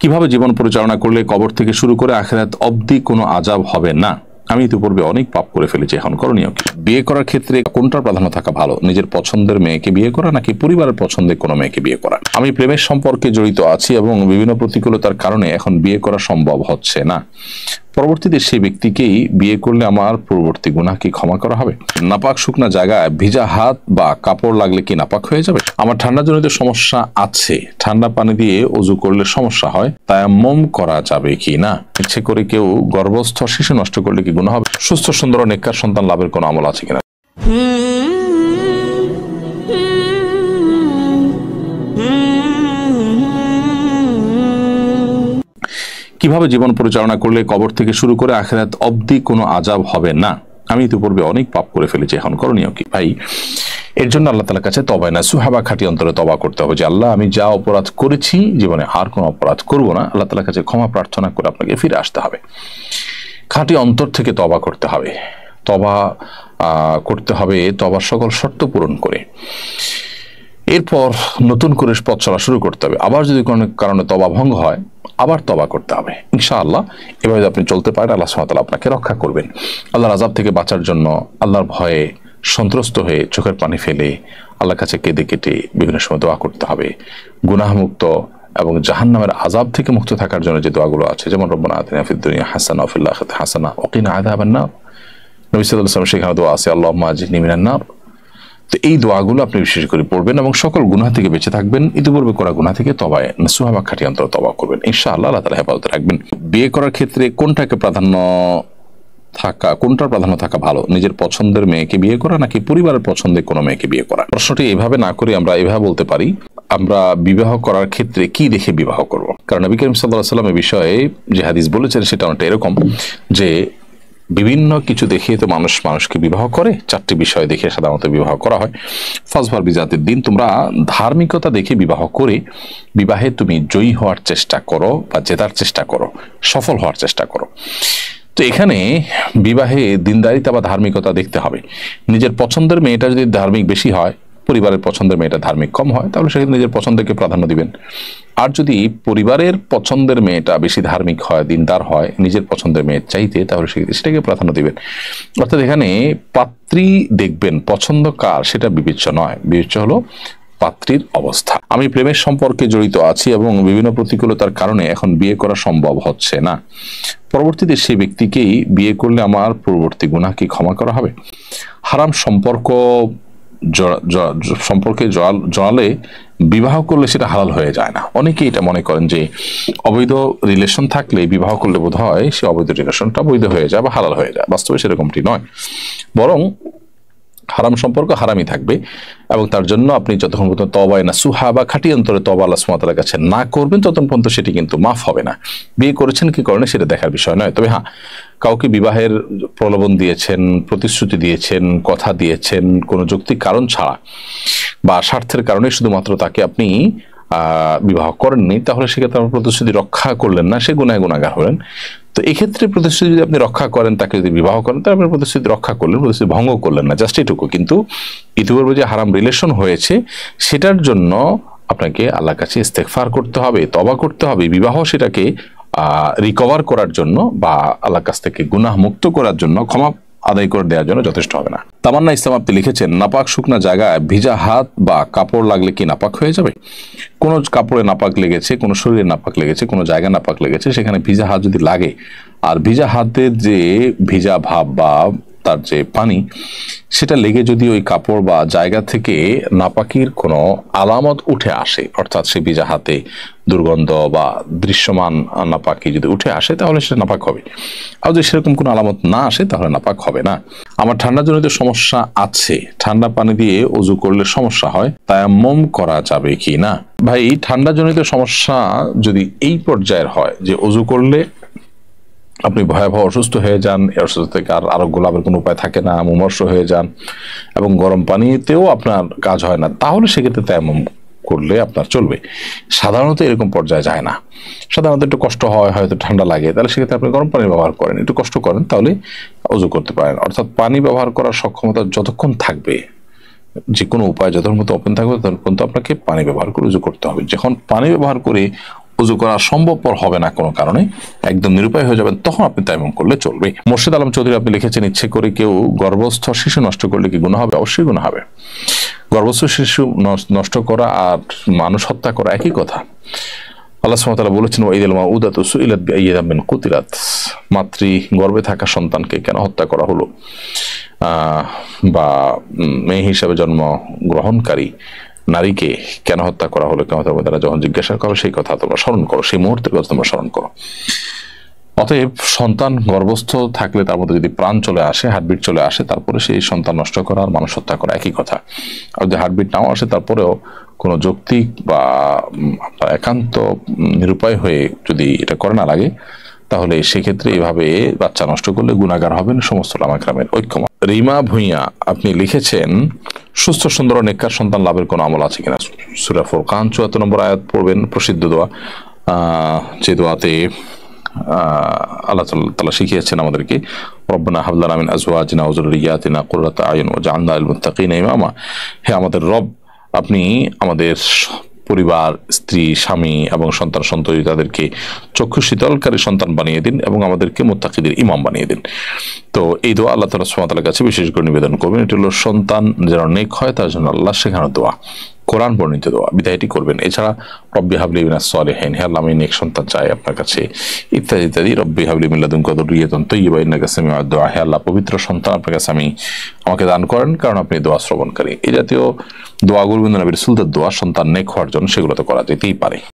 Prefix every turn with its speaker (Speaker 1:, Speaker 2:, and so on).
Speaker 1: কিভাবে জীবন পরিচালনা করলে কবর থেকে শুরু করে আখিরাত অবধি কোনো আযাব হবে না। আমি ইতিপূর্বে অনেক পাপ করে ফেলেছি, এখন করণীয় কি? বিয়ে করার ক্ষেত্রে কোনটার প্রাধান্য থাকা ভালো, নিজের পছন্দের মেয়েকে বিয়ে করা নাকি পরিবারের পছন্দের কোনো মেয়েকে বিয়ে করা? আমি প্রেমের সম্পর্কে জড়িত আছি এবং বিভিন্ন প্রতিকূলতার কারণে এখন বিয়ে করা সম্ভব হচ্ছে না। পরবর্তীতে সেই ব্যক্তিকেই বিয়ে করলে আমার পূর্ববর্তী গুনাহ কি ক্ষমা করা হবে? নাপাক শুকনা জায়গায় ভিজা হাত বা কাপড় লাগলে কি নাপাক হয়ে যাবে? আমার ঠান্ডাজনিত সমস্যা আছে, ঠান্ডা পানি দিয়ে ওযু করলে সমস্যা হয়, তায়াম্মুম করা যাবে কি না? ইচ্ছে করে কেউ গর্ভস্থ শিশু নষ্ট করলে কি গুনাহ হবে? সুস্থ সুন্দর ও নেককার সন্তান লাভের কোনো আমল আছে কিনা? কিভাবে জীবন পরিচালনা করলে কবর থেকে শুরু করে আখিরাত অবধি কোনো আযাব হবে না। আমি ইতিপূর্বে অনেক পাপ করে ফেলেছি, এখন করণীয় কি? ভাই, এর জন্য আল্লাহ তাআলার কাছে তওবা নাসুহা বা খাঁটি অন্তরে তওবা করতে হবে যে আল্লাহ, আমি যা অপরাধ করেছি জীবনে আর কোনো অপরাধ করব না। আল্লাহ তাআলার কাছে ক্ষমা প্রার্থনা করে আপনাকে ফিরে আসতে হবে, খাঁটি অন্তর থেকে তওবা করতে হবে। তওবা করতে হবে তওবার সকল শর্ত পূরণ করে। এরপর নতুন করে পথ চলা শুরু করতে হবে। আবার যদি কোনো কারণে তওবা ভঙ্গ হয়, আবার তওবা করতে হবে। ইনশাআল্লাহ এভাবে আপনি চলতে পারেন, আল্লাহ সুবহানাহু ওয়া তাআলা আপনাকে রক্ষা করবেন। আল্লাহর আযাব থেকে বাঁচার জন্য আল্লাহর ভয়ে সন্ত্রস্ত হয়ে চোখের পানি ফেলে আল্লাহর কাছে কেঁদে কেটে বিভিন্ন সময় দোয়া করতে হবে। গুনাহমুক্ত এবং জাহান্নামের আযাব থেকে মুক্ত থাকার জন্য যে দোয়াগুলো আছে, যেমন রব্বানা আতিনা ফিদ দুনিয়া হাসানা ওয়া ফিল আখিরাতি হাসানা ওয়া কিনা আযাবান নার, নবী সাল্লাল্লাহু আলাইহি ওয়াসাল্লাম সেখানে দোয়া আছে আল্লাহুম্মা আজিরনি মিনান নার। তো এই দোয়াগুলো আপনি বিশেষ করে পড়বেন এবং সকল গুনাহ থেকে বেঁচে থাকবেন। ইতিপূর্বে করা গুনাহ থেকে তওবায়ে নাসুহা বা খাঁটি অন্তরে তওবা করবেন। ইনশাআল্লাহ আল্লাহ তাআলা হেফাজতে রাখবেন। বিয়ে করার ক্ষেত্রে কোনটার প্রাধান্য থাকা ভালো, নিজের পছন্দের মেয়েকে বিয়ে করা নাকি পরিবারের পছন্দের কোনো মেয়েকে বিয়ে করা? প্রশ্নটি এভাবে না করে আমরা এভাবে বলতে পারি, আমরা বিবাহ করার ক্ষেত্রে কি দেখে বিবাহ করব? কারণ নবী করিম সাল্লাল্লাহু আলাইহি ওয়াসাল্লাম এই বিষয়ে যে হাদিস বলেছেন সেটা অনেকটা এরকম যে বিভিন্ন কিছু দেখে তো মানুষকে বিবাহ করে, চারটি বিষয় দেখে সাধারণত বিবাহ করা হয়। ফাজফার বিজাতির দিন, তোমরা ধার্মিকতা দেখে বিবাহ করে বিবাহে তুমি জয়ী হওয়ার চেষ্টা করো বা জেতার চেষ্টা করো, সফল হওয়ার চেষ্টা করো। তো এখানে বিবাহে দিনদারিতা বা ধার্মিকতা দেখতে হবে। নিজের পছন্দের মেয়েটা যদি ধার্মিক বেশি হয়, পরিবারের পছন্দের মেয়েটা ধার্মিক কম হয়, তাহলে সেক্ষেত্রে নিজের পছন্দকে প্রাধান্য দিবেন। আর যদি পরিবারের পছন্দের মেয়েটা বেশি ধার্মিক হয়, দিনদার হয় নিজের পছন্দের মেয়ের চাইতে, তাহলে সেক্ষেত্রে সেটাকে প্রাধান্য দিবেন। অর্থাৎ এখানে পাত্রী দেখবেন, পছন্দ কার সেটা বিবেচ্য নয়, বিবেচ্য হলো পাত্রীর অবস্থা। আমি প্রেমের সম্পর্কে জড়িত আছি এবং বিভিন্ন প্রতিকূলতার কারণে এখন বিয়ে করা সম্ভব হচ্ছে না। পরবর্তীতে সেই ব্যক্তিকেই বিয়ে করলে আমার পূর্ববর্তী গুনাহ কি ক্ষমা করা হবে? হারাম সম্পর্কে জড়ালে বিবাহ করলে সেটা হালাল হয়ে যায় না। অনেকেই এটা মনে করেন যে অবৈধ রিলেশন থাকলে বিবাহ করলে বোধ হয় সে অবৈধ রিলেশনটা বৈধ হয়ে যায় বা হালাল হয়ে যায়। বাস্তবে সেরকমটি নয়, বরং হারাম সম্পর্ক হারামই থাকবে এবং তার জন্য আপনি যতক্ষণ পর্যন্ত তওবায়ে নাসুহা বা খাঁটি অন্তরে তওবা আল্লাহ সুবহানাহু ওয়া তাআলার কাছে না করবেন, ততক্ষণ পর্যন্ত সেটি কিন্তু মাফ হবে না। বিয়ে করেছেন কি করেন সেটা দেখার বিষয় নয়। তবে হ্যাঁ, কাউকে বিবাহের প্রলোভন দিয়েছেন, প্রতিশ্রুতি দিয়েছেন, কথা দিয়েছেন কোনো যৌক্তিক কারণ ছাড়া বা স্বার্থের কারণে শুধুমাত্র তাকে আপনি বিবাহ করেননি, তাহলে সেক্ষেত্রে আপনার প্রতিশ্রুতি রক্ষা করলেন না, সে গুনাহগার হলেন। তো এক্ষেত্রে প্রতিশ্রুতি যদি আপনি রক্ষা করেন, তাকে যদি বিবাহ করেন, তাহলে আপনি প্রতিশ্রুতি রক্ষা করলেন, প্রতিশ্রুতি ভঙ্গ করলেন না, জাস্ট এটুকু। কিন্তু ইতিপূর্বে যে হারাম রিলেশন হয়েছে সেটার জন্য আপনাকে আল্লাহর কাছে ইস্তেগফার করতে হবে, তওবা করতে হবে। বিবাহ সেটাকে রিকভার করার জন্য বা আল্লাহর কাছ থেকে গুনাহ মুক্ত করার জন্য, ক্ষমা আদায় করে দেওয়ার জন্য যথেষ্ট হবে না। তামান্না ইসলাম আপনি লিখেছেন, নাপাক শুকনা জায়গায় ভিজা হাত বা কাপড় লাগলে কি নাপাক হয়ে যাবে? কোনো কাপড়ে নাপাক লেগেছে, কোনো শরীরে নাপাক লেগেছে, কোনো জায়গায় নাপাক লেগেছে, সেখানে ভিজা হাত যদি লাগে আর ভিজা হাতের যে ভিজা ভাব বা তার যে পানি সেটা লেগে যদি ওই কাপড় বা জায়গা থেকে নাপাকির কোনো আলামত উঠে আসে, অর্থাৎ সে ভিজা হাতে দুর্গন্ধ বা দৃশ্যমান নাপাকি যদি উঠে আসে, তাহলে সেটা নাপাক হবে। আর যদি সেরকম কোনো আলামত না আসে তাহলে নাপাক হবে না। আমার ঠান্ডাজনিত সমস্যা আছে, ঠান্ডা পানি দিয়ে ওযু করলে সমস্যা হয়, তায়াম্মুম করা যাবে কি না? ভাই, ঠান্ডাজনিত সমস্যা যদি এই পর্যায়ের হয় যে ওযু করলে আপনি ভয়াবহ অসুস্থ হয়ে যান, এই অসুস্থ থেকে আর আরোগ্য লাভের কোনো উপায় থাকে না, মুমূর্ষ হয়ে যান এবং গরম পানিতেও আপনার কাজ হয় না, তাহলে সেক্ষেত্রে তায়াম্মুম করলে আপনার চলবে। সাধারণত এরকম পর্যায়ে যায় না, সাধারণত একটু কষ্ট হয়, হয়তো ঠান্ডা লাগে, তাহলে সেক্ষেত্রে আপনি গরম পানি ব্যবহার করেন, একটু কষ্ট করেন, তাহলে ওযু করতে পারেন। অর্থাৎ পানি ব্যবহার করার সক্ষমতা যতক্ষণ থাকবে, যে কোনো উপায় যতক্ষণ মতো ওপেন থাকবে ততক্ষণ তো আপনাকে পানি ব্যবহার করে ওযু করতে হবে। যখন পানি ব্যবহার করে উযু করা সম্ভবপর হবে না কোনো কারণে, একদম নিরুপায় হয়ে যাবেন, তখন আপনি তায়াম্মুম করলে চলবে। মোর্শেদ আলম চৌধুরী আপনি লিখেছেন, ইচ্ছে করে কেউ গর্ভস্থ শিশু নষ্ট করলে কি গুনাহ হবে? অবশ্যই গুনাহ হবে। গর্ভস্থ শিশু নষ্ট করা আর মানুষ হত্যা করা একই কথা। আল্লাহ সুবহানাহু ওয়া তাআলা বলেছেন, ওয়াইদাল মাউউদাতু সুইলাত বিআইয়ি যামবিন কুতিলাত, মাতৃ গর্ভে থাকা সন্তানকে কেন হত্যা করা হলো, বা মেয়ে হিসাবে জন্ম গ্রহণকারী নারীকে কেন হত্যা করা হলো, কিয়ামতের ময়দানে যখন জিজ্ঞাসা করো সেই কথা তোমরা স্মরণ করো, সেই মুহূর্তের কথা তোমরা স্মরণ করো। অতএব সন্তান গর্ভস্থ থাকলে তার মধ্যে যদি প্রাণ চলে আসে, হার্টবিট চলে আসে, তারপরে সেই সন্তান নষ্ট করা আর মানুষ হত্যা করা একই কথা। আর যদি হার্টবিট নাও আসে, তারপরেও কোনো যৌক্তিক বা আপনার একান্ত নিরুপায় হয়ে যদি এটা করে না লাগে, তাহলে সেক্ষেত্রে এভাবে বাচ্চা নষ্ট করলে গুনাহগার হবেন সমস্ত উলামা কেরামের ঐক্যমত। রিমা ভুঁইয়া আপনি লিখেছেন, সুস্থ সুন্দর ও নেককার সন্তান লাভের কোনো আমল আছে কিনা? সূরা ফুরকান ৭৪ নম্বর আয়াত পড়বেন, প্রসিদ্ধ দোয়া, যে দোয়াতে আল্লাহ তাআলা শিখিয়েছেন আমাদেরকে, রব্বানা হাব লানা মিন আজওয়াজিনা ওয়া যুররিয়াতিনা কুররাতা আয়ুন ওয়াজআলনা লিল মুত্তাকিনা ইমামা। হে আমাদের রব, আপনি আমাদের পরিবার, স্ত্রী, স্বামী এবং সন্তান সন্ততি তাদেরকে চক্ষু শীতলকারী সন্তান বানিয়ে দিন এবং আমাদেরকে মুত্তাকিদের ইমাম বানিয়ে দিন। তো এই দোয়া আল্লাহ তাআলা সুবহানাহু ওয়া তাআলার কাছে বিশেষ করে নিবেদন করবেন। এটি হলো সন্তান যেন নেক হয় তার জন্য আল্লাহ শেখানো দোয়া, কোরআন বর্ণিত দোয়া, বিধায়টি করবেন। এছাড়া রব্বি হাবলি মিনাস সলিহিন, হে আল্লাহ আমি নেক সন্তান চাই আপনার কাছে, ইত্যাদি ইত্যাদি। রব্বি হাবলি মিন লাদুনকা যুররিয়াতান তাইয়্যিবা ইন্নাকা সামিউদ দুআ, হে আল্লাহ পবিত্র সন্তান আপনার কাছে আমাকে দান করেন, কারণ আপনি দোয়া শ্রবণকারী। এই জাতীয় দোয়াগুলো নবীর রাসূলের দোয়া, সন্তান নেক হওয়ার জন্য সেগুলো তো করা যেতেই পারে।